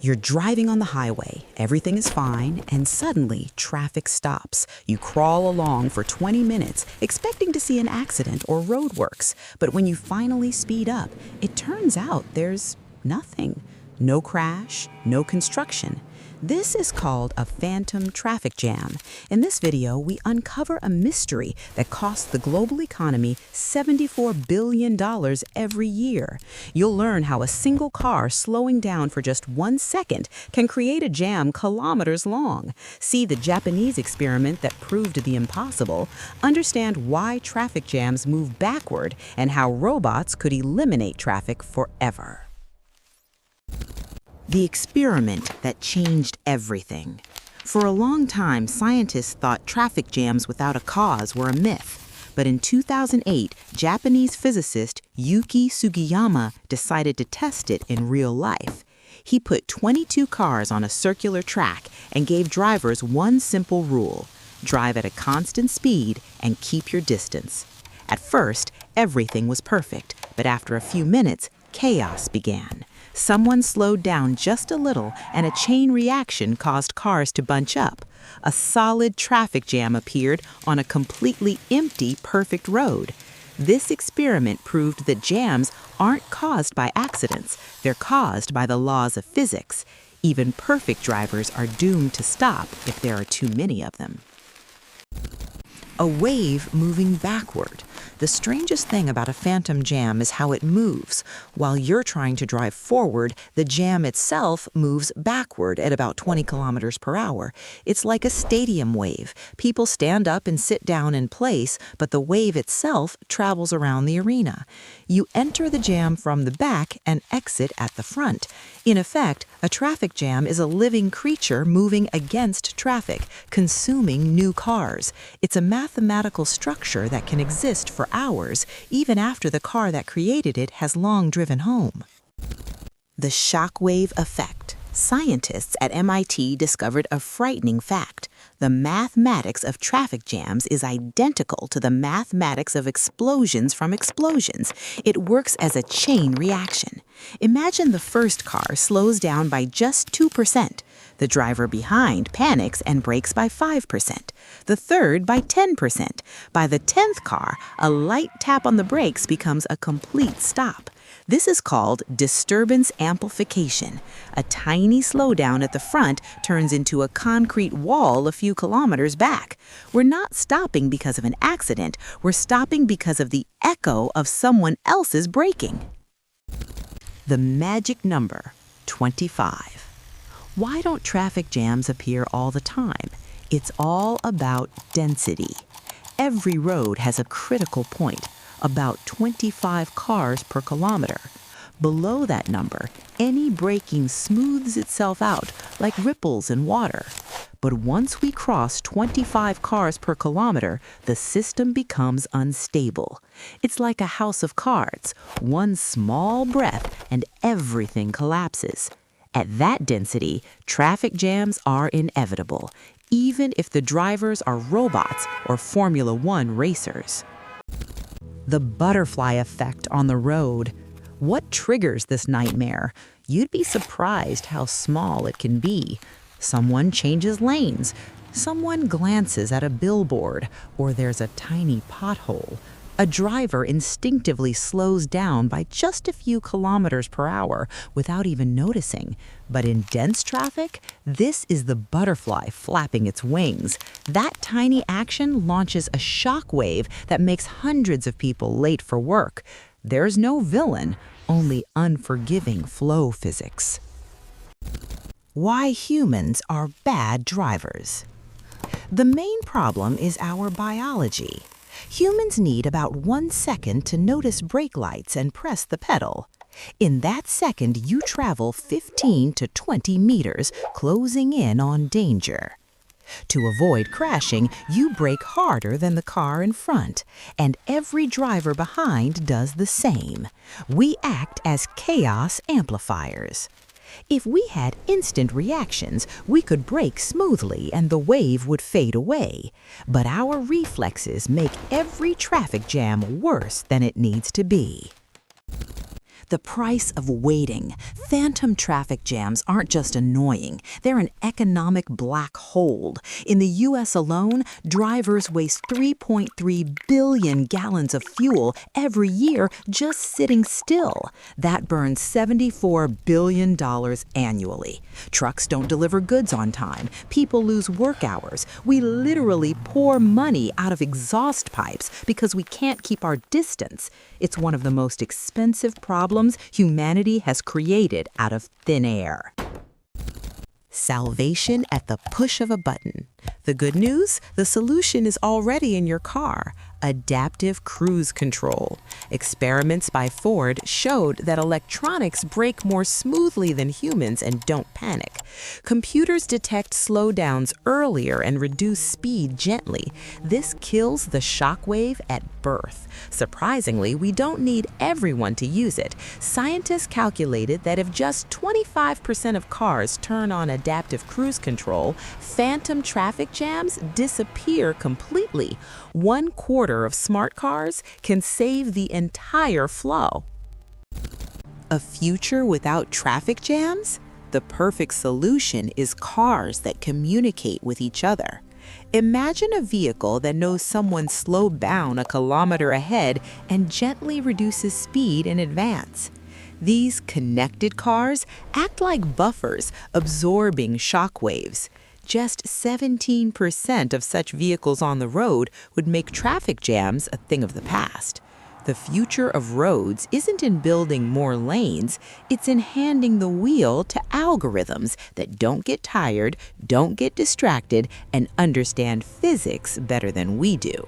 You're driving on the highway, everything is fine, and suddenly traffic stops. You crawl along for 20 minutes, expecting to see an accident or roadworks. But when you finally speed up, it turns out there's nothing. No crash, no construction. This is called a phantom traffic jam. In this video, we uncover a mystery that costs the global economy $74 billion every year. You'll learn how a single car slowing down for just 1 second can create a jam kilometers long. See the Japanese experiment that proved the impossible. Understand why traffic jams move backward and how robots could eliminate traffic forever. The experiment that changed everything. For a long time, scientists thought traffic jams without a cause were a myth. But in 2008, Japanese physicist Yuki Sugiyama decided to test it in real life. He put 22 cars on a circular track and gave drivers one simple rule: drive at a constant speed and keep your distance. At first, everything was perfect, but after a few minutes, chaos began. Someone slowed down just a little, and a chain reaction caused cars to bunch up. A solid traffic jam appeared on a completely empty, perfect road. This experiment proved that jams aren't caused by accidents. They're caused by the laws of physics. Even perfect drivers are doomed to stop if there are too many of them. A wave moving backward. The strangest thing about a phantom jam is how it moves. While you're trying to drive forward, the jam itself moves backward at about 20 kilometers per hour. It's like a stadium wave. People stand up and sit down in place, but the wave itself travels around the arena. You enter the jam from the back and exit at the front. In effect, a traffic jam is a living creature moving against traffic, consuming new cars. It's a mathematical structure that can exist for hours, even after the car that created it has long driven home. The Shockwave Effect. Scientists at MIT discovered a frightening fact. The mathematics of traffic jams is identical to the mathematics of explosions from explosions. It works as a chain reaction. Imagine the first car slows down by just 2%. The driver behind panics and brakes by 5%. The third by 10%. By the 10th car, a light tap on the brakes becomes a complete stop. This is called disturbance amplification. A tiny slowdown at the front turns into a concrete wall a few kilometers back. We're not stopping because of an accident. We're stopping because of the echo of someone else's braking. The magic number, 25. Why don't traffic jams appear all the time? It's all about density. Every road has a critical point, about 25 cars per kilometer. Below that number, any braking smooths itself out like ripples in water. But once we cross 25 cars per kilometer, the system becomes unstable. It's like a house of cards. One small breath and everything collapses. At that density, traffic jams are inevitable, even if the drivers are robots or Formula One racers. The butterfly effect on the road. What triggers this nightmare? You'd be surprised how small it can be. Someone changes lanes, someone glances at a billboard, or there's a tiny pothole. A driver instinctively slows down by just a few kilometers per hour without even noticing. But in dense traffic, this is the butterfly flapping its wings. That tiny action launches a shock wave that makes hundreds of people late for work. There's no villain, only unforgiving flow physics. Why humans are bad drivers. The main problem is our biology. Humans need about 1 second to notice brake lights and press the pedal. In that second, you travel 15 to 20 meters, closing in on danger. To avoid crashing, you brake harder than the car in front, and every driver behind does the same. We act as chaos amplifiers. If we had instant reactions, we could brake smoothly and the wave would fade away. But our reflexes make every traffic jam worse than it needs to be. The price of waiting. Phantom traffic jams aren't just annoying, they're an economic black hole. In the U.S. alone, drivers waste 3.3 billion gallons of fuel every year just sitting still. That burns $74 billion annually. Trucks don't deliver goods on time. People lose work hours. We literally pour money out of exhaust pipes because we can't keep our distance. It's one of the most expensive problems humanity has created out of thin air. Salvation at the push of a button. The good news? The solution is already in your car. Adaptive cruise control. Experiments by Ford showed that electronics brake more smoothly than humans and don't panic. Computers detect slowdowns earlier and reduce speed gently. This kills the shockwave at birth. Surprisingly, we don't need everyone to use it. Scientists calculated that if just 25% of cars turn on adaptive cruise control, phantom traffic jams disappear completely. 1/4 of smart cars can save the entire flow. A future without traffic jams? The perfect solution is cars that communicate with each other. Imagine a vehicle that knows someone slowed down a kilometer ahead and gently reduces speed in advance. These connected cars act like buffers, absorbing shock waves. Just 17% of such vehicles on the road would make traffic jams a thing of the past. The future of roads isn't in building more lanes, it's in handing the wheel to algorithms that don't get tired, don't get distracted, and understand physics better than we do.